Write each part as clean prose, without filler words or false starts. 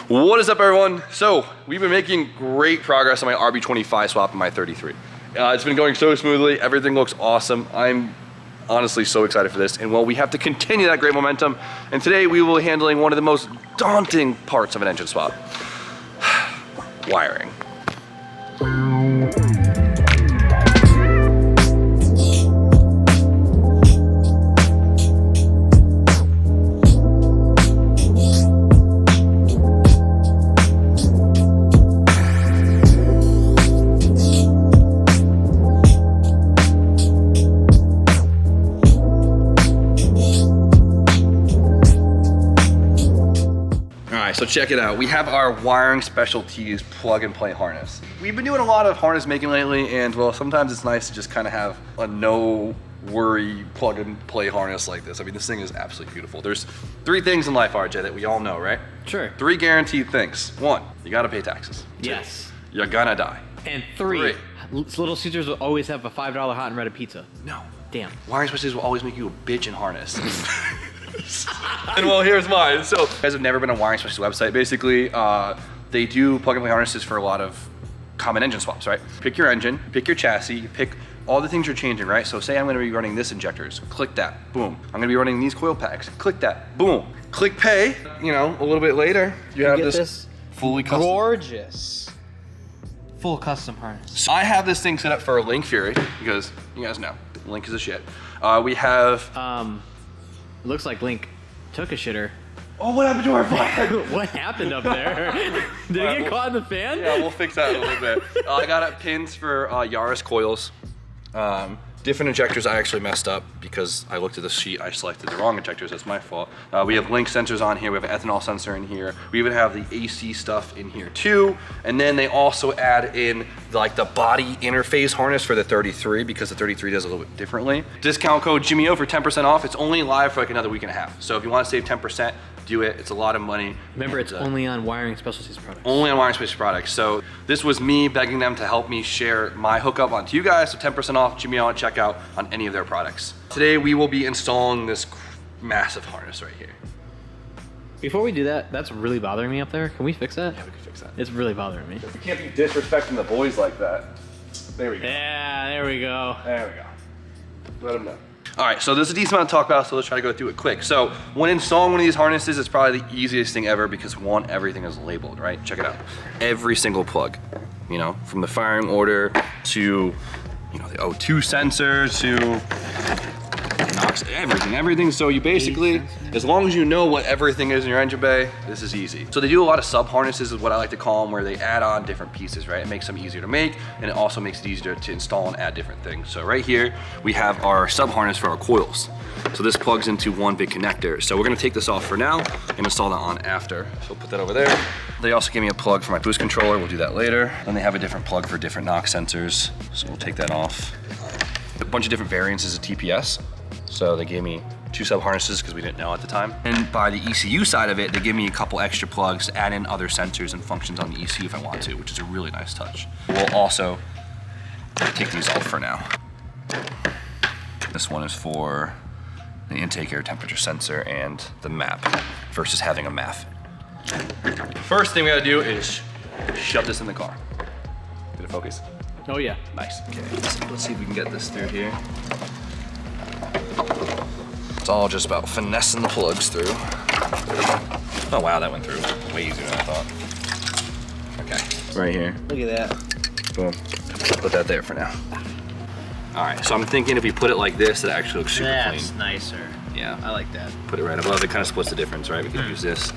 What is up, everyone? So we've been making great progress on my RB25 swap and my 33. It's been going so smoothly. Everything looks awesome. I'm honestly so excited for this. And well, we have to continue that great momentum. And today we will be handling one of the most daunting parts of an engine swap. Wiring. So check it out. We have our Wiring Specialties plug and play harness. We've been doing a lot of harness making lately, and well, sometimes it's nice to just kind of have a no worry plug and play harness like this. I mean, this thing is absolutely beautiful. There's 3 things in life, RJ, that we all know, right? Sure. 3 guaranteed things. 1, you gotta pay taxes. 2, yes. You're gonna die. And 3, Little Caesars will always have a $5 hot and ready pizza. No. Damn. Wiring Specialties will always make you a bitch in harness. And well, here's mine. So, you guys have never been on Wiring Specialties website. Basically, they do plug and play harnesses for a lot of common engine swaps, right? Pick your engine, pick your chassis, you pick all the things you're changing, right? So say I'm gonna be running this injectors, click that, boom. I'm gonna be running these coil packs, click that, boom. Click pay, you know, a little bit later, you have this fully custom. Gorgeous. Full custom harness. So I have this thing set up for a Link Fury, because you guys know, Link is a shit. We have... It looks like Link took a shitter. Oh, what happened to our flag? What happened up there? Did it get caught in the fan? Yeah, we'll fix that in a little bit. I got pins for Yaris coils. Different injectors I actually messed up because I looked at the sheet, I selected the wrong injectors, that's my fault. We have Link sensors on here, we have an ethanol sensor in here. We even have the AC stuff in here too. And then they also add in like the body interface harness for the 33 because the 33 does a little bit differently. Discount code JimmyO for 10% off. It's only live for like another week and a half. So if you want to save 10%, do it. It's a lot of money. Remember, it's only on Wiring Specialties products. Only on Wiring Specialties products. So this was me begging them to help me share my hookup onto you guys. So 10% off, JimmyO at checkout on any of their products. Today we will be installing this massive harness right here. Before we do that, that's really bothering me up there. Can we fix that? Yeah, we can fix that. It's really bothering me. We can't be disrespecting the boys like that. There we go. Yeah, there we go. There we go. Let them know. All right, so there's a decent amount to talk about, so let's try to go through it quick. So when installing one of these harnesses, it's probably the easiest thing ever because 1, everything is labeled, right? Check it out. Every single plug, you know, from the firing order to, you know, the O2 sensor to NOx, everything. So you basically, as long as you know what everything is in your engine bay, this is easy. So they do a lot of sub harnesses is what I like to call them, where they add on different pieces, right? It makes them easier to make, and it also makes it easier to install and add different things. So right here, we have our sub harness for our coils. So this plugs into one big connector. So we're gonna take this off for now and install that on after. So we'll put that over there. They also gave me a plug for my boost controller. We'll do that later. Then they have a different plug for different NOx sensors. So we'll take that off. A bunch of different variances of TPS. So they gave me 2 sub harnesses because we didn't know at the time. And by the ECU side of it, they give me a couple extra plugs to add in other sensors and functions on the ECU if I want to, which is a really nice touch. We'll also take these off for now. This one is for the intake air temperature sensor and the map versus having a MAF. First thing we gotta do is shove this in the car. Did it focus? Oh yeah. Nice, okay. Let's see if we can get this through here. It's all just about finessing the plugs through. Oh wow, that went through way easier than I thought. Okay, right here. Look at that. Boom, put that there for now. All right, so I'm thinking if we put it like this, it actually looks super clean. That's nicer. Yeah. I like that. Put it right above, it kind of splits the difference, right? We could use this.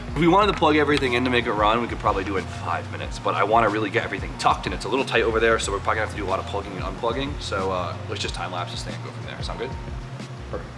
If we wanted to plug everything in to make it run, we could probably do it in 5 minutes, but I want to really get everything tucked, and it's a little tight over there, so we're probably gonna have to do a lot of plugging and unplugging. So let's just time lapse this thing and go from there. Sound good? Perfect.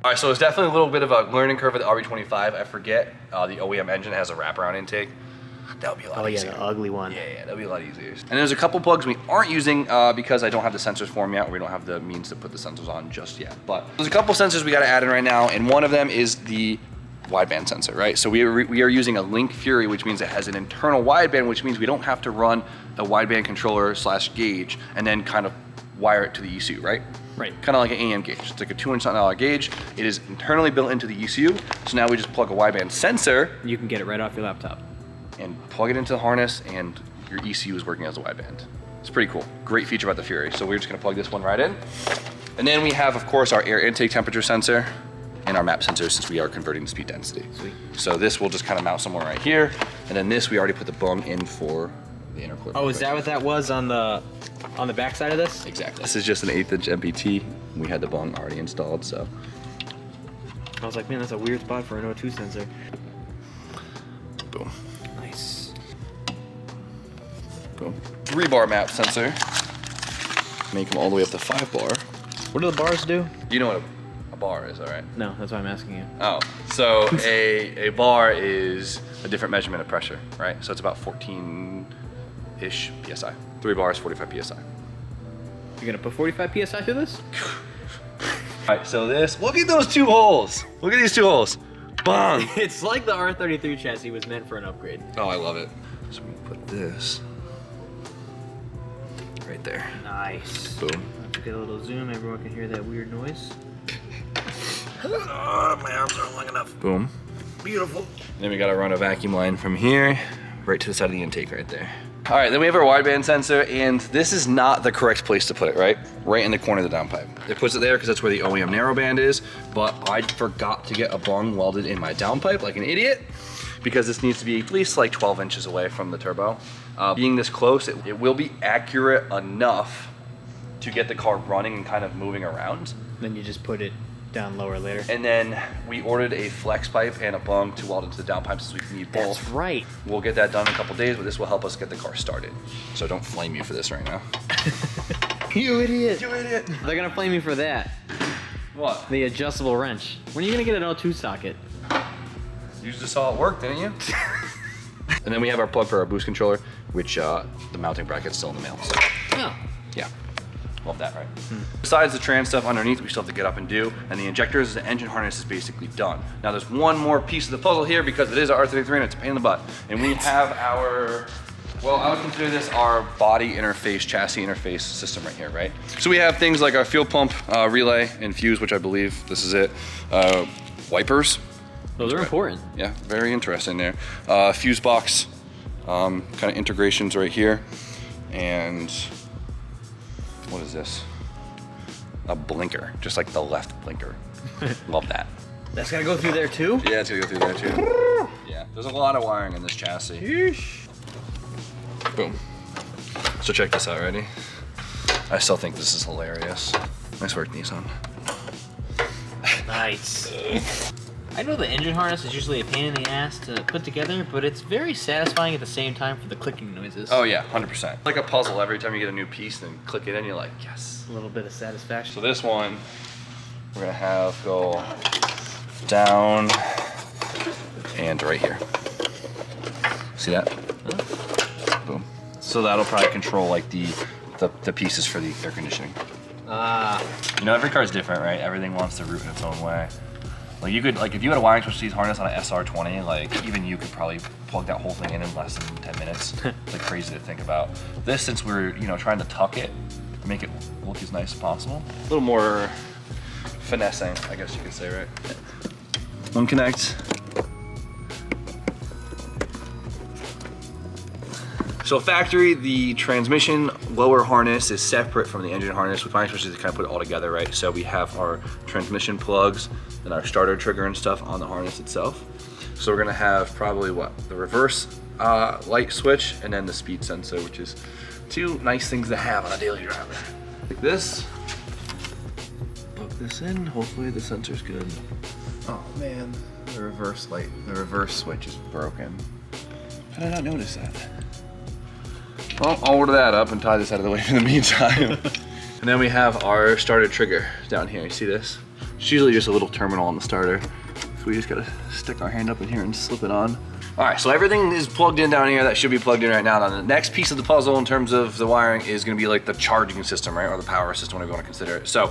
All right, so it's definitely a little bit of a learning curve with the RB25. I forget the OEM engine has a wraparound intake. That would be a lot easier. Oh yeah, the ugly one. Yeah, that'd be a lot easier. And there's a couple plugs we aren't using because I don't have the sensors for them yet, or we don't have the means to put the sensors on just yet. But there's a couple sensors we got to add in right now, and one of them is the wideband sensor, right? So we are using a Link Fury, which means it has an internal wideband, which means we don't have to run a wideband controller / gauge and then kind of wire it to the ECU, right? Right. Kind of like an AM gauge. It's like a $200 gauge. It is internally built into the ECU. So now we just plug a wideband sensor. You can get it right off your laptop. And plug it into the harness, and your ECU is working as a wideband. It's pretty cool. Great feature about the Fury. So we're just gonna plug this one right in. And then we have, of course, our air intake temperature sensor and our map sensor, since we are converting to speed density. Sweet. So this will just kind of mount somewhere right here. And then this, we already put the bung in for the intercooler. Oh, is that what that was on the back side of this? Exactly. This is just an 1/8 inch MPT. We had the bung already installed, so. I was like, man, that's a weird spot for an O2 sensor. Boom. Nice. Boom. 3-bar map sensor. Make them all the way up to 5-bar. What do the bars do? You know what a bar is, all right? No, that's why I'm asking you. Oh, so a bar is a different measurement of pressure, right? So it's about 14-ish PSI. 3 bars, 45 PSI. You're gonna put 45 PSI through this? All right, so this, look at those 2 holes. Look at these 2 holes. Bang. It's like the R33 chassis was meant for an upgrade. Oh, I love it. So we put this right there. Nice. Boom. Let's get a little zoom. Everyone can hear that weird noise. Oh, my arms aren't long enough. Boom. Beautiful. Then we gotta run a vacuum line from here right to the side of the intake right there. All right, then we have our wideband sensor, and this is not the correct place to put it, right? Right in the corner of the downpipe. It puts it there because that's where the OEM narrowband is, but I forgot to get a bung welded in my downpipe like an idiot, because this needs to be at least like 12 inches away from the turbo. Being this close, it will be accurate enough to get the car running and kind of moving around. Then you just put it down lower later. And then we ordered a flex pipe and a bung to weld into the downpipe since we need both. That's right. We'll get that done in a couple days, but this will help us get the car started. So don't flame me for this right now. You idiot. You idiot. They're gonna flame me for that. What? The adjustable wrench. When are you gonna get an O2 socket? You just saw it work, didn't you? And then we have our plug for our boost controller, which the mounting bracket's still in the mail. So. Oh. Yeah. Love that, right? Besides the trans stuff underneath, we still have to get up and do, and the injectors, the engine harness is basically done. Now there's one more piece of the puzzle here because it is our R33 and it's a pain in the butt. And we have our, well, I would consider this our body interface, chassis interface system right here, right? So we have things like our fuel pump, relay, and fuse, which I believe this is it. Wipers. Those are important. Yeah, very interesting there. Fuse box, kind of integrations right here. And what is this? A blinker, just like the left blinker. Love that. That's gonna go through there too? Yeah, it's gonna go through there too. Yeah, there's a lot of wiring in this chassis. Yeesh. Boom. So check this out, ready? I still think this is hilarious. Nice work, Nissan. Nice. I know the engine harness is usually a pain in the ass to put together, but it's very satisfying at the same time for the clicking noises. Oh yeah, 100%. Like a puzzle, every time you get a new piece, then click it in, you're like, yes. A little bit of satisfaction. So this one, we're gonna have go down and right here. See that? Huh? Boom. So that'll probably control like the pieces for the air conditioning. Ah. You know, every car is different, right? Everything wants to route in its own way. Like you could, like if you had a wiring switch harness on an SR20, like even you could probably plug that whole thing in less than 10 minutes. It's like crazy to think about. This, since we're, you know, trying to tuck it, make it look as nice as possible. A little more finessing, I guess you could say, right? One connect. So factory, the transmission lower harness is separate from the engine harness. With wiring switches, to kind of put it all together, right? So we have our transmission plugs and our starter trigger and stuff on the harness itself. So we're gonna have probably what? The reverse light switch and then the speed sensor, which is two nice things to have on a daily driver. Like this. Plug this in, hopefully the sensor's good. Oh man, the reverse switch is broken. How did I not notice that? Well, I'll order that up and tie this out of the way in the meantime. And then we have our starter trigger down here. You see this? It's usually just a little terminal on the starter. So we just gotta stick our hand up in here and slip it on. All right, so everything is plugged in down here that should be plugged in right now. Now the next piece of the puzzle in terms of the wiring is gonna be like the charging system, right? Or the power system, whatever you wanna consider it. So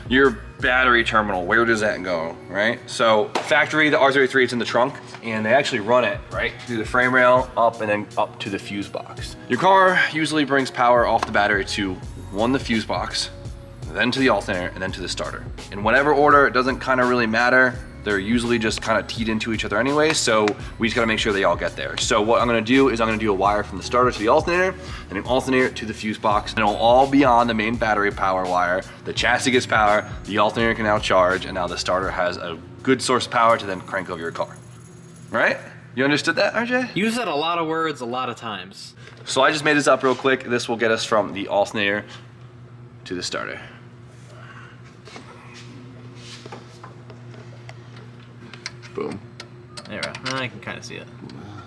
your battery terminal, where does that go, right? So factory, the R33, it's in the trunk, and they actually run it, right? Through the frame rail, up and then up to the fuse box. Your car usually brings power off the battery to one, the fuse box, then to the alternator, and then to the starter. In whatever order, it doesn't kind of really matter. They're usually just kind of teed into each other anyway, so we just gotta make sure they all get there. So what I'm gonna do is I'm gonna do a wire from the starter to the alternator, and an alternator to the fuse box, and it'll all be on the main battery power wire. The chassis gets power, the alternator can now charge, and now the starter has a good source of power to then crank over your car. Right? You understood that, RJ? You said a lot of words a lot of times. So I just made this up real quick. This will get us from the alternator to the starter. Boom. There we go. I can kind of see it.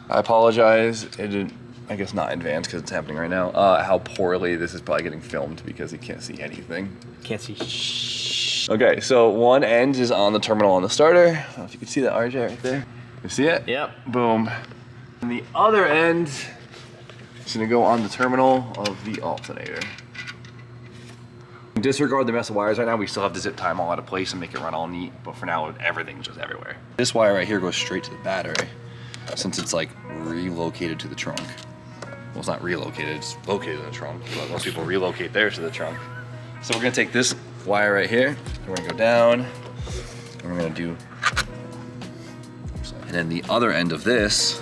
I apologize. It didn't, I guess not in advance because it's happening right now. How poorly this is probably getting filmed because you can't see anything. Can't see shh. Okay, so one end is on the terminal on the starter. I don't know if you can see that, RJ, right there. You see it? Yep. Boom. And the other end is gonna go on the terminal of the alternator. Disregard the mess of wires right now. We still have to zip tie them all out of place and make it run all neat, but for now everything's just everywhere. This wire right here goes straight to the battery since it's like relocated to the trunk. Well, it's not relocated, it's located in the trunk, but most people relocate theirs to the trunk. So we're gonna take this wire right here, and we're gonna go down, and we're gonna do, and then the other end of this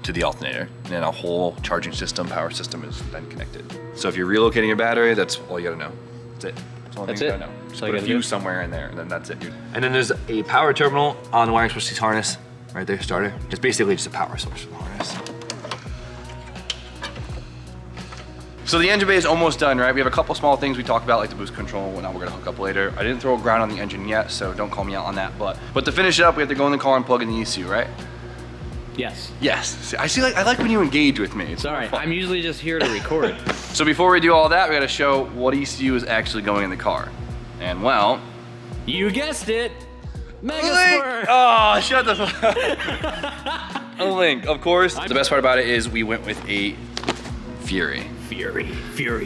to the alternator, and then a whole charging system, power system is then connected. So if you're relocating your battery, that's all you gotta know. That's it. That's all That's you it? gotta know. Just So you put a gotta do? fuse somewhere in there, and then that's it, dude. And then there's a power terminal on the wiring switch harness, right there, starter. It's basically just a power source for the harness. So the engine bay is almost done, right? We have a couple small things we talked about, like the boost control and whatnot we're gonna hook up later. I didn't throw a ground on the engine yet, so don't call me out on that. But to finish it up, we have to go in the car and plug in the ECU, right? Yes. Yes. See, I like when you engage with me. It's all right. I'm usually just here to record. So before we do all that, we gotta show what ECU is actually going in the car. And well, You guessed it. Mega Link! Sport. Oh, shut the fuck. A Link, of course. The best part about it is we went with a Fury. Fury.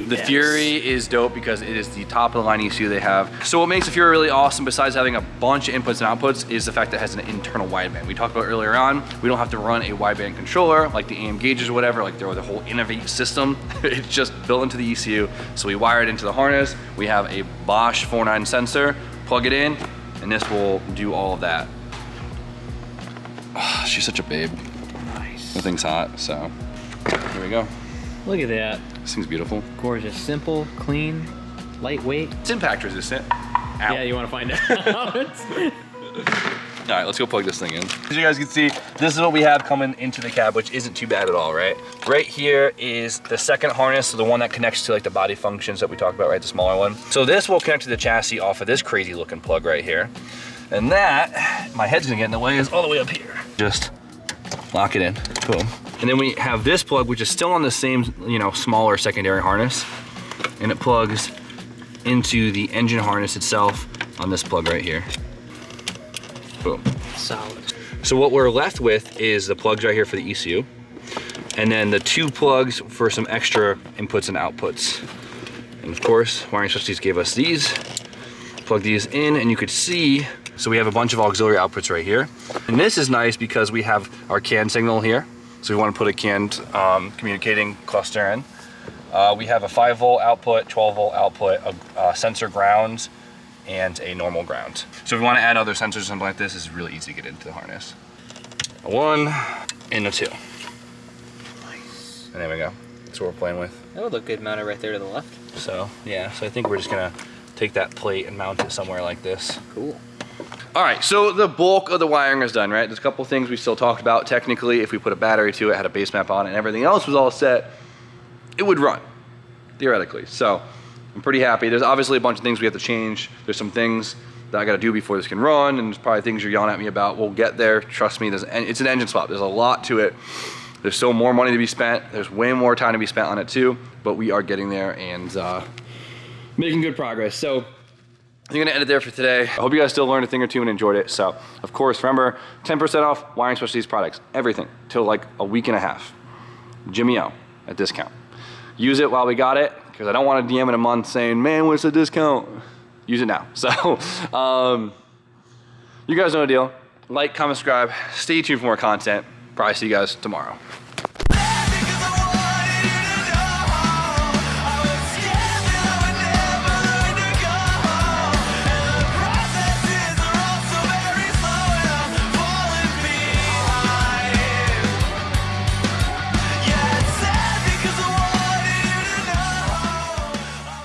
The Fury is dope because it is the top of the line ECU they have. So what makes the Fury really awesome, besides having a bunch of inputs and outputs, is the fact that it has an internal wideband. We talked about earlier on, we don't have to run a wideband controller like the AM gauges or whatever, like the whole Innovate system. It's just built into the ECU. So we wire it into the harness. We have a Bosch 4.9 sensor, plug it in, and this will do all of that. Oh, she's such a babe. Nice. The thing's hot, so here we go. Look at that. This thing's beautiful. Gorgeous. Simple, clean, lightweight. It's impact resistant. Ow. Yeah, you want to find out. All right, let's go plug this thing in. As you guys can see, this is what we have coming into the cab, which isn't too bad at all, right? Right here is the second harness, so the one that connects to like the body functions that we talked about, right? The smaller one. So this will connect to the chassis off of this crazy looking plug right here. And that, my head's gonna get in the way, is all the way up here. Just lock it in, boom. And then we have this plug, which is still on the same, smaller secondary harness. And it plugs into the engine harness itself on this plug right here. Boom. Solid. So what we're left with is the plugs right here for the ECU. And then the two plugs for some extra inputs and outputs. And of course, Wiring Specialties gave us these. Plug these in and you could see, so we have a bunch of auxiliary outputs right here. And this is nice because we have our CAN signal here. So we want to put a CAN communicating cluster in. We have a 5-volt output, 12-volt output, a sensor ground, and a normal ground. So if we want to add other sensors or something like this, it's really easy to get into the harness. A 1 and a 2. Nice. And there we go. That's what we're playing with. That would look good mounted right there to the left. So yeah, so I think we're just gonna take that plate and mount it somewhere like this. Cool. All right, so the bulk of the wiring is done, right? There's a couple things we still talked about. Technically, if we put a battery to it, had a base map on it, and everything else was all set, it would run, theoretically. So I'm pretty happy. There's obviously a bunch of things we have to change. There's some things that I gotta do before this can run, and there's probably things you're yelling at me about. We'll get there, trust me. It's an engine swap. There's a lot to it. There's still more money to be spent. There's way more time to be spent on it too, but we are getting there and making good progress. So I'm gonna end it there for today. I hope you guys still learned a thing or two and enjoyed it. So, of course, remember, 10% off Wiring Specialties products. Everything, till like a week and a half. Jimmy O, at discount. Use it while we got it, because I don't want to DM in a month saying, man, what's the discount? Use it now. So, you guys know the deal. Like, comment, subscribe. Stay tuned for more content. Probably see you guys tomorrow.